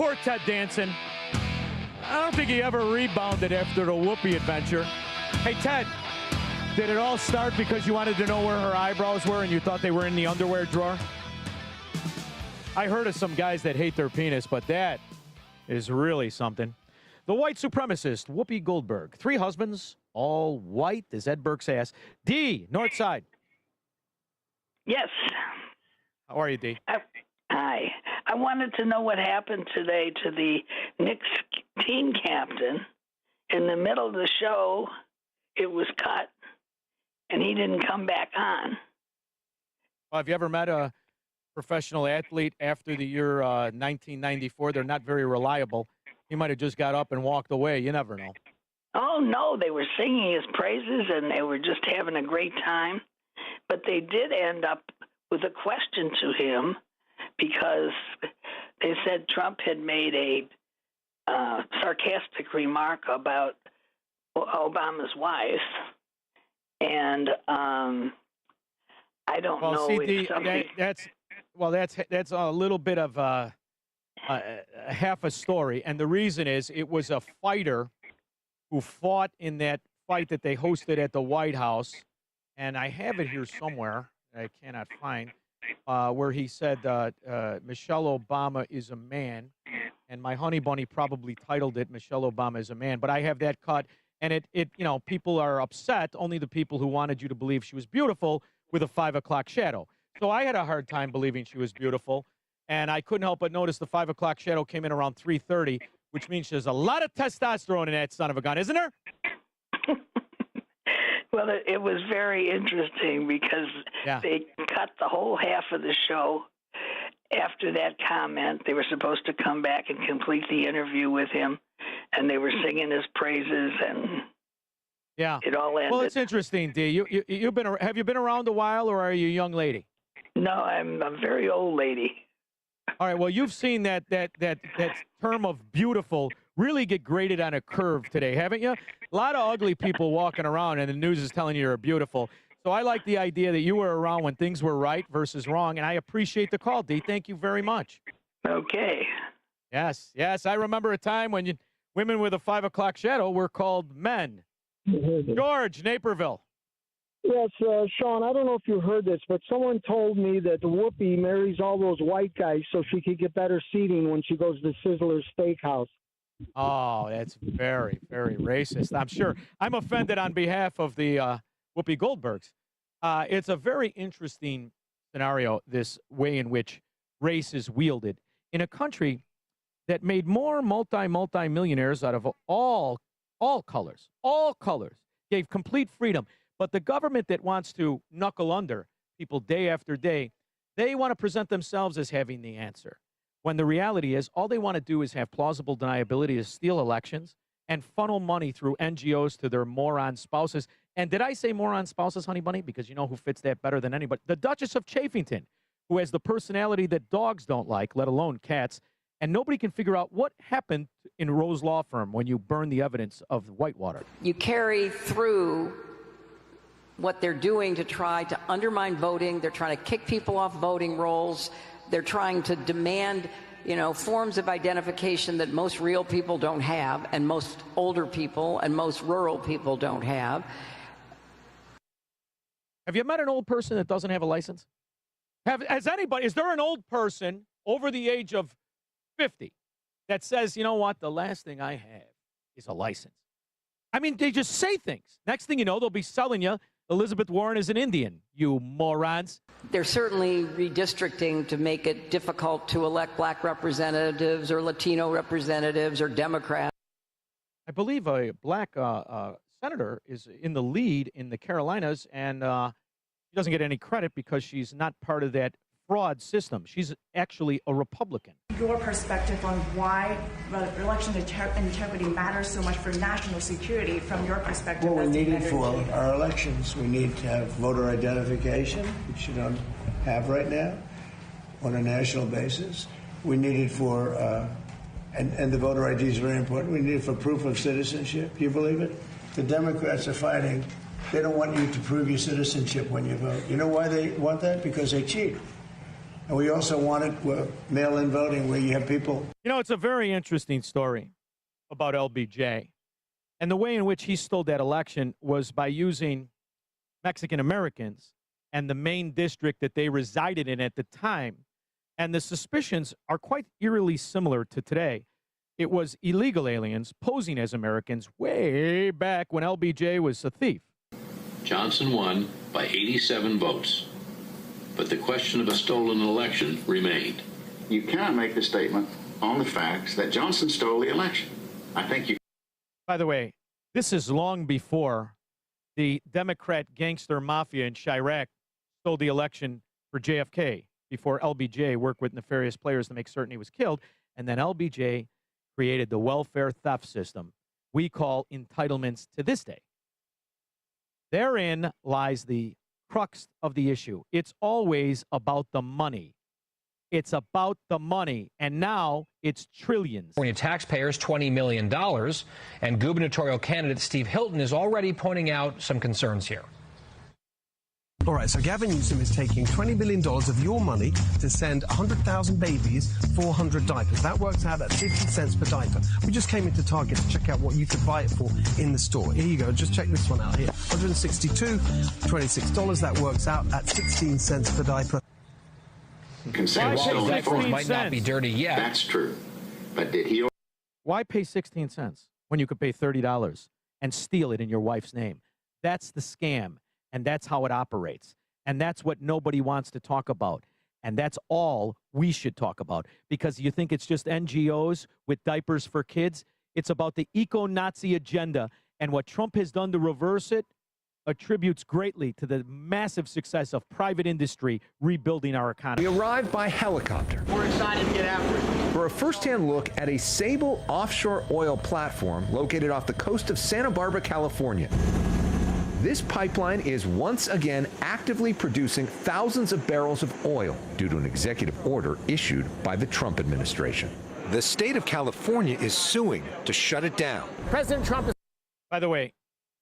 Poor Ted Danson. I don't think he ever rebounded after the Whoopi adventure. Hey, Ted, did it all start because you wanted to know where her eyebrows were and you thought they were in the underwear drawer? I heard of some guys that hate their penis, but that is really something. The white supremacist, Whoopi Goldberg. 3 husbands, all white as Ed Burke's ass. D, North Side. Yes. How are you, D? Hi. I wanted to know what happened today to the Knicks team captain. In the middle of the show, it was cut, and he didn't come back on. Well, have you ever met a professional athlete after the year 1994? They're not very reliable. He might have just got up and walked away. You never know. Oh, no, they were singing his praises, and they were just having a great time. But they did end up with a question to him because they said Trump had made a sarcastic remark about Obama's wife. And I don't know if something... That's a little bit of half a story. And the reason is it was a fighter who fought in that fight that they hosted at the White House. And I have it here somewhere. I cannot find where he said Michelle Obama is a man. And my honey bunny probably titled it Michelle Obama is a man. But I have that cut. And people are upset, only the people who wanted you to believe she was beautiful with a 5 o'clock shadow. So I had a hard time believing she was beautiful. And I couldn't help but notice the 5 o'clock shadow came in around 3:30, which means there's a lot of testosterone in that son of a gun, isn't there? Well, it was very interesting because they cut the whole half of the show after that comment. They were supposed to come back and complete the interview with him, and they were singing his praises, and it all ended. Well, it's interesting, D. Have you been around a while, or are you a young lady? No, I'm a very old lady. All right, well, you've seen that term of beautiful really get graded on a curve today, haven't you? A lot of ugly people walking around, and the news is telling you you're beautiful. So I like the idea that you were around when things were right versus wrong, and I appreciate the call, D. Thank you very much. Okay. Yes, I remember a time when women with a 5 o'clock shadow were called men. George, Naperville. Yes, Sean, I don't know if you heard this, but someone told me that Whoopi marries all those white guys so she could get better seating when she goes to Sizzler's Steakhouse. Oh, that's very, very racist. I'm sure. I'm offended on behalf of the Whoopi Goldbergs. It's a very interesting scenario, this way in which race is wielded in a country that made more multi-millionaires out of all colors, gave complete freedom. But the government that wants to knuckle under people day after day, they want to present themselves as having the answer. When the reality is all they want to do is have plausible deniability to steal elections and funnel money through NGOs to their moron spouses. And did I say moron spouses, honey bunny? Because you know who fits that better than anybody? The Duchess of Chafington, who has the personality that dogs don't like, let alone cats. And nobody can figure out what happened in Rose Law Firm when you burn the evidence of Whitewater. You carry through what they're doing to try to undermine voting. They're trying to kick people off voting rolls. They're trying to demand, forms of identification that most real people don't have, and most older people and most rural people don't have. Have you met an old person that doesn't have a license? Is there an old person over the age of 50 that says, you know what, the last thing I have is a license? I mean, they just say things. Next thing you know, they'll be selling you Elizabeth Warren is an Indian, you morons. They're certainly redistricting to make it difficult to elect black representatives or Latino representatives or Democrats. I believe a black senator is in the lead in the Carolinas, and she doesn't get any credit because she's not part of that fraud system. She's actually a Republican. Your perspective on why election integrity matters so much for national security from your perspective. Well, we need it for our elections. We need to have voter identification, which you don't have right now, on a national basis. We need it for, and the voter ID is very important, we need it for proof of citizenship. Do you believe it? The Democrats are fighting. They don't want you to prove your citizenship when you vote. You know why they want that? Because they cheat. And we also wanted mail-in voting where you have people. You know, it's a very interesting story about LBJ. And the way in which he stole that election was by using Mexican Americans and the main district that they resided in at the time. And the suspicions are quite eerily similar to today. It was illegal aliens posing as Americans way back when LBJ was a thief. Johnson won by 87 votes, but the question of a stolen election remained. You cannot make the statement on the facts that Johnson stole the election. I think you. By the way, this is long before the Democrat gangster mafia in Chirac stole the election for JFK, before LBJ worked with nefarious players to make certain he was killed, and then LBJ created the welfare theft system we call entitlements to this day. Therein lies the crux of the issue. It's always about the money. It's about the money, and now it's trillions. California taxpayers $20 million, and gubernatorial candidate Steve Hilton is already pointing out some concerns here. All right, so Gavin Newsom is taking $20 billion of your money to send 100,000 babies 400 diapers. That works out at 50 cents per diaper. We just came into Target to check out what you could buy it for in the store. Here you go. Just check this one out here. $162.26. That works out at 16 cents per diaper. While might not be dirty yet. That's true. But did he? Why pay 16 cents when you could pay $30 and steal it in your wife's name? That's the scam. And that's how it operates. And that's what nobody wants to talk about. And that's all we should talk about. Because you think it's just NGOs with diapers for kids? It's about the eco-Nazi agenda. And what Trump has done to reverse it attributes greatly to the massive success of private industry rebuilding our economy. We arrived by helicopter. We're excited to get after it. For a first-hand look at a Sable offshore oil platform located off the coast of Santa Barbara, California. This pipeline is once again actively producing thousands of barrels of oil due to an executive order issued by the Trump administration. The state of California is suing to shut it down. President Trump is... By the way,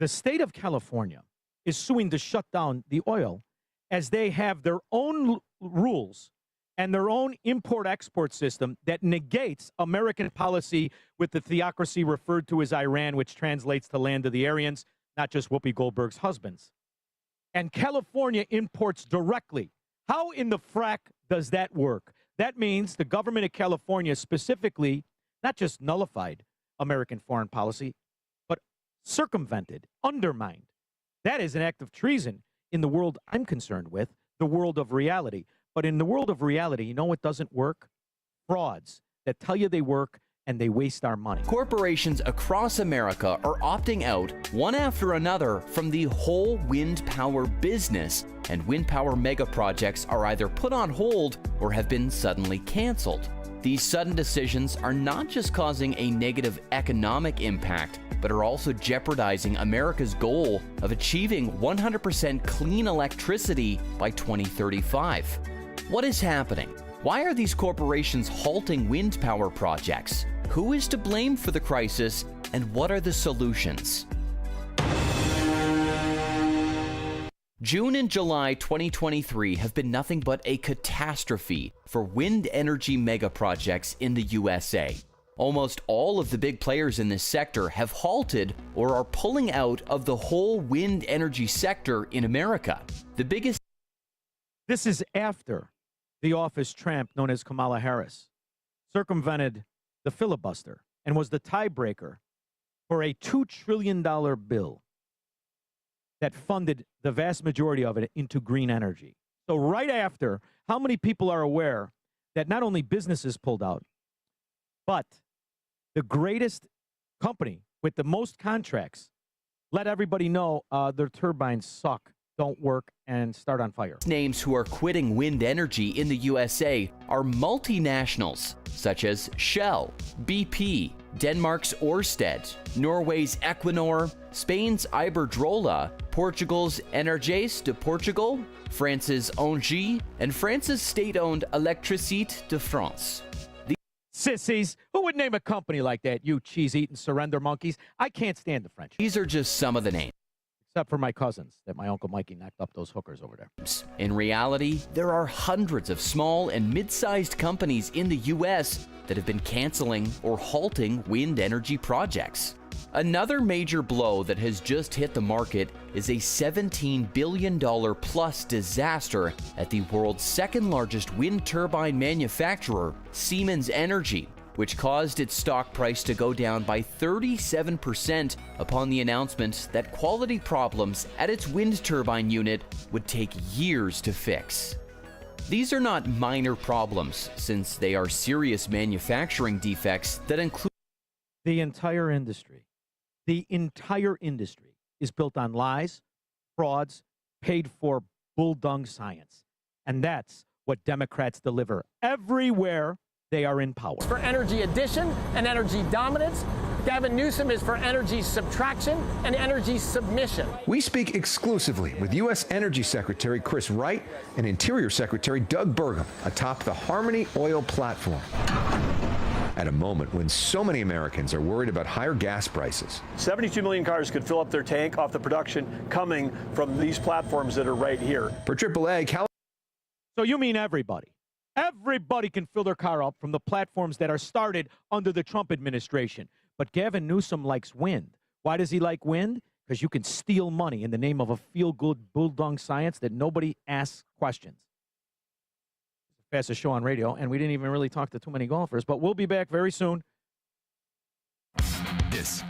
the state of California is suing to shut down the oil as they have their own rules and their own import-export system that negates American policy with the theocracy referred to as Iran, which translates to land of the Aryans, not just Whoopi Goldberg's husbands. And California imports directly. How in the frack does that work? That means the government of California specifically not just nullified American foreign policy, but circumvented, undermined. That is an act of treason in the world I'm concerned with, the world of reality. But in the world of reality, you know what doesn't work? Frauds that tell you they work and they waste our money. Corporations across America are opting out, one after another, from the whole wind power business, and wind power mega projects are either put on hold or have been suddenly canceled. These sudden decisions are not just causing a negative economic impact, but are also jeopardizing America's goal of achieving 100% clean electricity by 2035. What is happening? Why are these corporations halting wind power projects? Who is to blame for the crisis, and what are the solutions? June and July 2023 have been nothing but a catastrophe for wind energy mega projects in the USA. Almost all of the big players in this sector have halted or are pulling out of the whole wind energy sector in America. The biggest... This is after the office tramp known as Kamala Harris circumvented the filibuster and was the tiebreaker for a $2 trillion bill that funded the vast majority of it into green energy. So right after, how many people are aware that not only businesses pulled out, but the greatest company with the most contracts let everybody know their turbines suck, don't work, and start on fire. Names who are quitting wind energy in the USA are multinationals such as Shell, BP, Denmark's Ørsted, Norway's Equinor, Spain's Iberdrola, Portugal's Energies de Portugal, France's Engie, and France's state-owned Électricité de France. Sissies. Who would name a company like that, you cheese-eating surrender monkeys? I can't stand the French. These are just some of the names. except for my cousins that my Uncle Mikey knocked up those hookers over there. In reality, there are hundreds of small and mid-sized companies in the U.S. that have been canceling or halting wind energy projects. Another major blow that has just hit the market is a $17 billion plus disaster at the world's second largest wind turbine manufacturer, Siemens Energy, which caused its stock price to go down by 37% upon the announcement that quality problems at its wind turbine unit would take years to fix. These are not minor problems, since they are serious manufacturing defects that include the entire industry. The entire industry is built on lies, frauds, paid for bulldung science. And that's what Democrats deliver everywhere they are in power. For energy addition and energy dominance, Gavin Newsom is for energy subtraction and energy submission. We speak exclusively with U.S. Energy Secretary Chris Wright and Interior Secretary Doug Burgum atop the Harmony Oil platform. At a moment when so many Americans are worried about higher gas prices. 72 million cars could fill up their tank off the production coming from these platforms that are right here. For AAA, So you mean everybody? Everybody can fill their car up from the platforms that are started under the Trump administration. But Gavin Newsom likes wind. Why does he like wind? Because you can steal money in the name of a feel-good bulldung science that nobody asks questions. Fastest show on radio, and we didn't even really talk to too many golfers, but we'll be back very soon. This